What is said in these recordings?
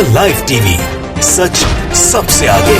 Live TV, सच सबसे आगे।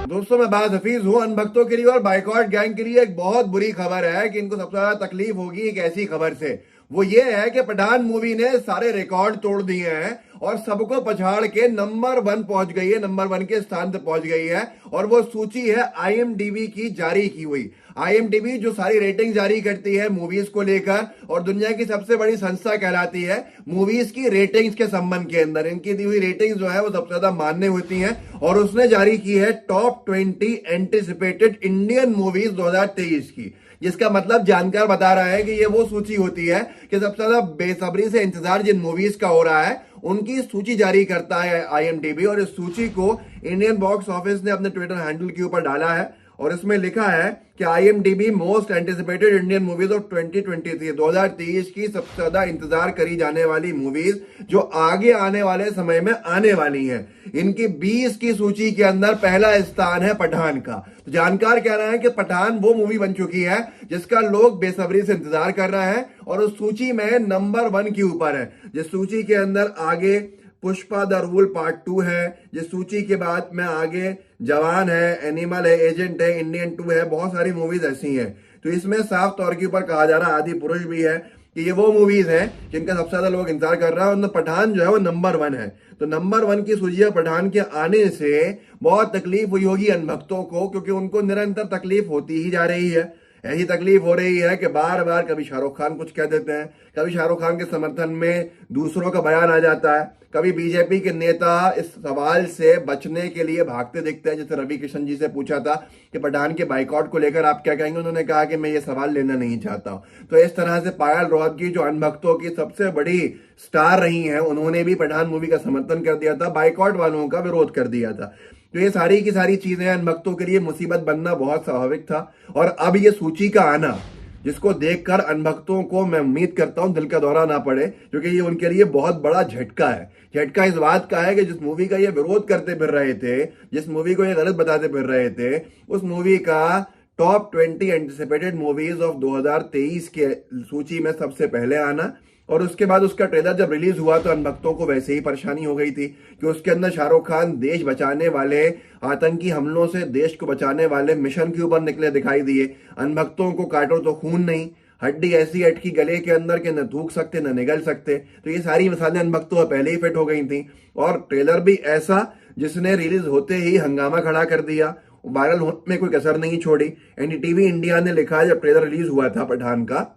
दोस्तों मैं बात हफीज हूँ। अनभक्तों के लिए और बाइकॉट गैंग के लिए एक बहुत बुरी खबर है कि इनको सबसे ज्यादा तकलीफ होगी एक ऐसी खबर से। वो ये है कि पठान मूवी ने सारे रिकॉर्ड तोड़ दिए हैं और सबको पछाड़ के नंबर 1 पहुंच गई है, नंबर 1 के स्थान पे पहुंच गई है। और वो सूची है आईएमडीबी की जारी की हुई। आईएमडीबी जो सारी रेटिंग जारी करती है मूवीज को लेकर और दुनिया की सबसे बड़ी संस्था कहलाती है मूवीज की रेटिंग्स के संबंध के अंदर। इनकी दी हुई रेटिंग्स जो है वो सबसे ज्यादा मान्य होती हैं और उसने जारी की है टॉप 20 एंटिसिपेटेड इंडियन मूवीज 2023 की, जिसका मतलब जानकार बता रहा है कि ये वो सूची होती है कि सबसे ज्यादा बेसब्री से इंतजार जिन मूवीज का हो रहा है उनकी सूची जारी करता है आईएमडीबी। और इस सूची को इंडियन बॉक्स ऑफिस ने अपने ट्विटर हैंडल के ऊपर डाला है और इसमें लिखा है कि IMDb most anticipated Indian movies of 2023 की सबसे ज्यादा इंतजार करी जाने वाली मूवीज जो आगे आने वाले समय में आने वाली हैं। इनकी 20 की सूची के अंदर पहला स्थान है पठान का। तो जानकार कह रहे हैं कि पठान वो मूवी बन चुकी है जिसका लोग बेसब्री से इंतजार कर रहे हैं और उस सूची में नंबर 1 के ऊपर है। जिस सूची के अंदर आगे पुष्पा द रूल पार्ट 2 है, जिस सूची के बाद में आगे जवान है, एनिमल है, एजेंट है, इंडियन 2 है, बहुत सारी मूवीज ऐसी हैं। तो इसमें साफ तौर के ऊपर कहा जा रहा है, आदि पुरुष भी है, कि ये वो मूवीज हैं जिनका सबसे ज्यादा लोग इंतजार कर रहे हैं। और पठान जो है वो नंबर 1 है। तो नंबर 1 की सूची में पठान के आने से बहुत तकलीफ हुई होगी अनभक्तों को, क्योंकि उनको निरंतर तकलीफ होती ही जा रही है। ऐसी तकलीफ हो रही है कि बार बार कभी शाहरुख खान कुछ कह देते हैं, कभी शाहरुख खान के समर्थन में दूसरों का बयान आ जाता है, कभी बीजेपी के नेता इस सवाल से बचने के लिए भागते दिखते हैं। जैसे रवि किशन जी से पूछा था कि पठान के बाइकआउट को लेकर आप क्या कहेंगे, उन्होंने कहा कि मैं ये सवाल लेना नहीं चाहता हूं। तो इस तरह से पायल रोहतगी जो अनभक्तों की सबसे बड़ी स्टार रही हैं, उन्होंने भी पठान मूवी का समर्थन कर दिया था, बाइकआउट वालों का विरोध कर दिया था। तो ये सारी की सारी चीजें अनभक्तों के लिए मुसीबत बनना बहुत स्वाभाविक था। और अब ये सूची का आना, जिसको देखकर अनभक्तों को मैं उम्मीद करता हूं दिल का दौरा ना पड़े, क्योंकि ये उनके लिए बहुत बड़ा झटका है। झटका इस बात का है कि जिस मूवी का ये विरोध करते फिर रहे थे, जिस मूवी को ये गलत बताते फिर रहे थे, उस मूवी का टॉप 20 एंटिसिपेटेड मूवीज ऑफ 2023 के सूची में सबसे पहले आना। और उसके बाद उसका ट्रेलर जब रिलीज हुआ तो अनभक्तों को वैसे ही परेशानी हो गई थी कि उसके अंदर शाहरुख खान देश बचाने वाले, आतंकी हमलों से देश को बचाने वाले मिशन के ऊपर निकले दिखाई दिए। अनभक्तों को काटो तो खून नहीं, हड्डी ऐसी अटकी गले के अंदर के न थूक सकते न निगल सकते। तो ये सारी मिसालें अनभक्तों में पहले ही फिट हो गई थी। और ट्रेलर भी ऐसा जिसने रिलीज होते ही हंगामा खड़ा कर दिया, वायरल होने में कोई कसर नहीं छोड़ी। एनडीटीवी इंडिया ने लिखा जब ट्रेलर रिलीज हुआ था पठान का,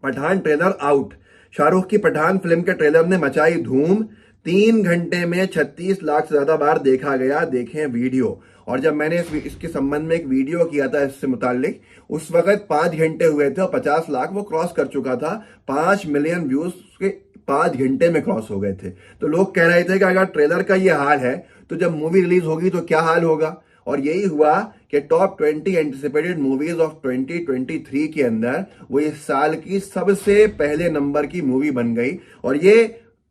पठान ट्रेलर आउट, शाहरुख की पठान फिल्म के ट्रेलर ने मचाई धूम, 3 घंटे में 36 लाख से ज्यादा बार देखा गया, देखें वीडियो। और जब मैंने इसके संबंध में एक वीडियो किया था इससे मुतालिक, उस वक्त 5 घंटे हुए थे और 50 लाख वो क्रॉस कर चुका था। 5 मिलियन व्यूज के 5 घंटे में क्रॉस हो गए थे। तो लोग कह रहे थे कि अगर ट्रेलर का ये हाल है तो जब मूवी रिलीज होगी तो क्या हाल होगा। और यही हुआ कि टॉप 20 एंटिसिपेटेड मूवीज ऑफ 2023 के अंदर वो इस साल की सबसे पहले नंबर की मूवी बन गई। और ये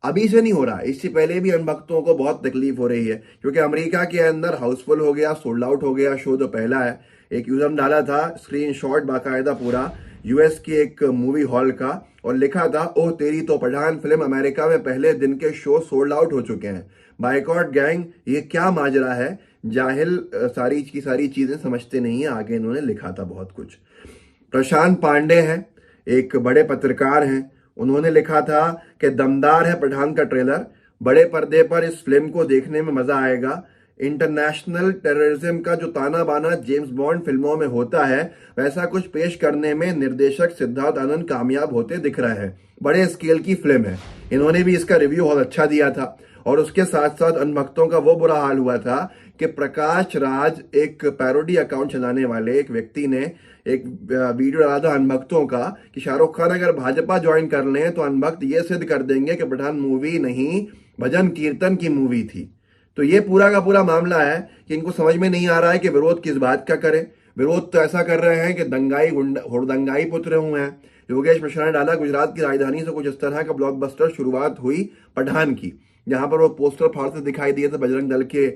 अभी से नहीं हो रहा, इससे पहले भी अनभक्तों को बहुत तकलीफ हो रही है, क्योंकि अमेरिका के अंदर हाउसफुल हो गया, सोल्ड आउट हो गया शो जो पहला है। एक यूजर डाला था स्क्रीन शॉट बाकायदा पूरा यूएस के एक मूवी हॉल का और लिखा था, ओह तेरी तो पठान फिल्म अमेरिका में पहले दिन के शो सोल्ड आउट हो चुके हैं। बाइकॉट गैंग ये क्या माजरा है, जाहिल सारी की सारी चीजें समझते नहीं है। आगे इन्होंने लिखा था बहुत कुछ। प्रशांत पांडे हैं, एक बड़े पत्रकार हैं, उन्होंने लिखा था कि दमदार है पठान का ट्रेलर, बड़े पर्दे पर इस फिल्म को देखने में मजा आएगा। इंटरनेशनल टेररिज्म का जो ताना बाना जेम्स बॉन्ड फिल्मों में होता है वैसा कुछ पेश करने में निर्देशक सिद्धार्थ आनंद कामयाब होते दिख रहे हैं। बड़े स्केल की फिल्म है। इन्होंने भी इसका रिव्यू बहुत अच्छा दिया था। और उसके साथ साथ अनभक्तों का वो बुरा हाल हुआ था कि प्रकाश राज, एक पैरोडी अकाउंट चलाने वाले एक व्यक्ति ने एक वीडियो डाला था अनभक्तों का कि शाहरुख खान अगर भाजपा ज्वाइन कर लें तो अनभक्त ये सिद्ध कर देंगे कि पठान मूवी नहीं भजन कीर्तन की मूवी थी। तो ये पूरा का पूरा मामला है कि इनको समझ में नहीं आ रहा है कि विरोध किस बात का करें। विरोध तो ऐसा कर रहे हैं कि दंगाई हुड़दंगाई पुत्र हुए हैं। योगेश मिश्रा ने डाला, गुजरात की राजधानी से कुछ इस तरह का ब्लॉकबस्टर शुरुआत हुई पठान की, जहां पर वो पोस्टर फाड़ते दिखाई दिए थे बजरंग दल के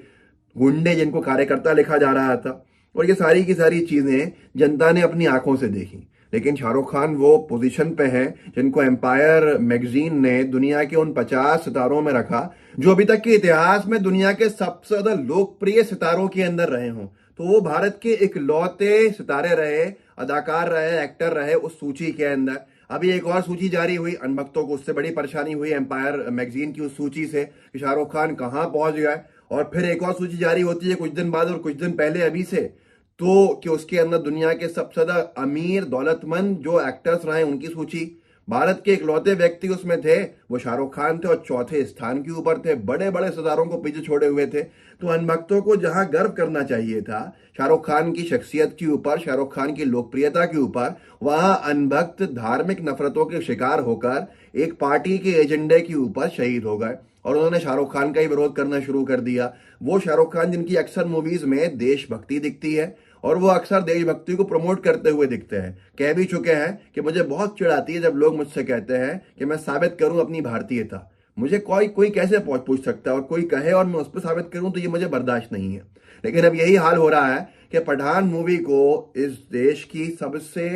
गुंडे जिनको कार्यकर्ता लिखा जा रहा था। और ये सारी की सारी चीजें जनता ने अपनी आंखों से देखी। लेकिन शाहरुख खान वो पोजीशन पे हैं जिनको एम्पायर मैगजीन ने दुनिया के उन 50 सितारों में रखा जो अभी तक के इतिहास में दुनिया के सबसे ज्यादा लोकप्रिय सितारों के अंदर रहे हों। तो वो भारत के इकलौते सितारे रहे, अदाकार रहे, एक्टर रहे उस सूची के अंदर। अभी एक और सूची जारी हुई, अनभक्तों को उससे बड़ी परेशानी हुई एम्पायर मैगजीन की उस सूची से कि शाहरुख खान कहां पहुंच गए। और फिर एक और सूची जारी होती है कुछ दिन बाद और कुछ दिन पहले अभी से, तो कि उसके अंदर दुनिया के सबसे ज्यादा अमीर दौलतमंद जो एक्टर्स रहे उनकी सूची। भारत के इकलौते व्यक्ति उसमें थे वो शाहरुख खान थे और चौथे स्थान के ऊपर थे, बड़े बड़े सितारों को पीछे छोड़े हुए थे। तो अनभक्तों को जहां गर्व करना चाहिए था शाहरुख खान की शख्सियत के ऊपर, शाहरुख खान की लोकप्रियता के ऊपर, वहां अनभक्त धार्मिक नफरतों के शिकार होकर एक पार्टी के एजेंडे के ऊपर शहीद हो गए और उन्होंने शाहरुख खान का ही विरोध करना शुरू कर दिया। वो शाहरुख खान जिनकी अक्सर मूवीज में देशभक्ति दिखती है और वो अक्सर देशभक्ति को प्रमोट करते हुए दिखते हैं। कह भी चुके हैं कि मुझे बहुत चिढ़ आती है जब लोग मुझसे कहते हैं कि मैं साबित करूं अपनी भारतीयता। मुझे कोई कैसे पूछ सकता है और कोई कहे और मैं उस पर साबित करूं तो ये मुझे बर्दाश्त नहीं है। लेकिन अब यही हाल हो रहा है कि पठान मूवी को इस देश की सबसे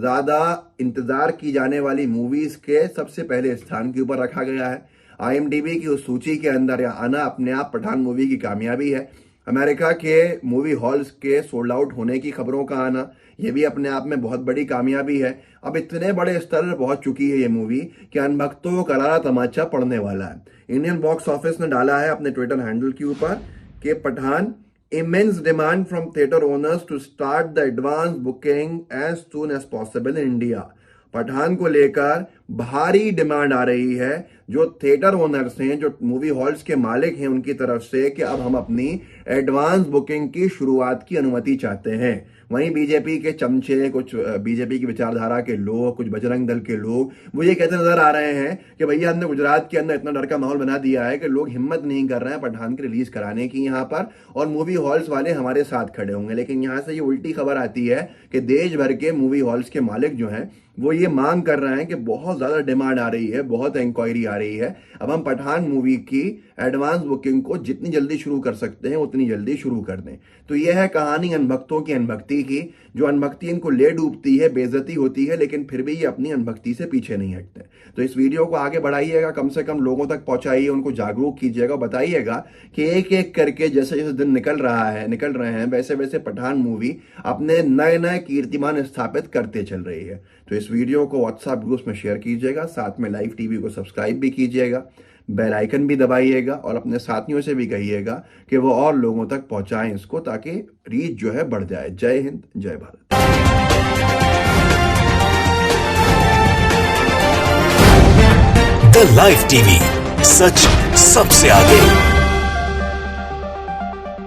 ज्यादा इंतजार की जाने वाली मूवीज के सबसे पहले स्थान के ऊपर रखा गया है। IMDb की उस सूची के अंदर आना अपने आप पठान मूवी की कामयाबी है। अमेरिका के मूवी हॉल्स के सोल्ड आउट होने की खबरों का आना यह भी अपने आप में बहुत बड़ी कामयाबी है। अब इतने बड़े स्तर पर पहुंच चुकी है ये मूवी कि अनभक्तों को करारा तमाचा पड़ने वाला है। इंडियन बॉक्स ऑफिस ने डाला है अपने ट्विटर हैंडल के ऊपर कि Pathan immense demand from theatre owners to start the advance booking as soon as possible in India। Pathan को लेकर भारी डिमांड आ रही है जो थिएटर ओनर्स हैं, जो मूवी हॉल्स के मालिक हैं, उनकी तरफ से कि अब हम अपनी एडवांस बुकिंग की शुरुआत की अनुमति चाहते हैं। वहीं बीजेपी के चमचे, कुछ बीजेपी की विचारधारा के लोग, कुछ बजरंग दल के लोग वो ये कहते नजर आ रहे हैं कि भैया हमने गुजरात के अंदर इतना डर का माहौल बना दिया है कि लोग हिम्मत नहीं कर रहे हैं पठान की रिलीज कराने की यहाँ पर, और मूवी हॉल्स वाले हमारे साथ खड़े होंगे। लेकिन यहाँ से ये उल्टी खबर आती है कि देश भर के मूवी हॉल्स के मालिक जो हैं वो ये मांग कर रहे हैं कि बहुत ज्यादा डिमांड आ रही है, बहुत इंक्वायरी आ रही है, अब हम पठान मूवी की एडवांस बुकिंग को जितनी जल्दी शुरू कर सकते हैं उतनी जल्दी शुरू कर दें। तो यह है कहानी अनभक्तों की अनभक्ति की, जो अनभक्ति इनको ले डूबती है, बेइज्जती होती है, लेकिन फिर भी ये अपनी अनभक्ति से पीछे नहीं हटते। तो इस वीडियो को आगे बढ़ाइएगा, कम से कम लोगों तक पहुंचाइए, उनको जागरूक कीजिएगा, बताइएगा कि एक एक करके जैसे जैसे दिन निकल रहे हैं वैसे वैसे पठान मूवी अपने नए नए कीर्तिमान स्थापित करते चल रही है। तो इस वीडियो को व्हाट्सएप ग्रुप्स में शेयर कीजिएगा, साथ में लाइव टीवी को सब्सक्राइब भी कीजिएगा, बेल आइकन भी दबाइएगा और अपने साथियों से भी कहिएगा कि वो और लोगों तक पहुंचाएं इसको, ताकि रीच जो है बढ़ जाए। जय हिंद, जय भारत। द लाइव टीवी, सच सबसे आगे।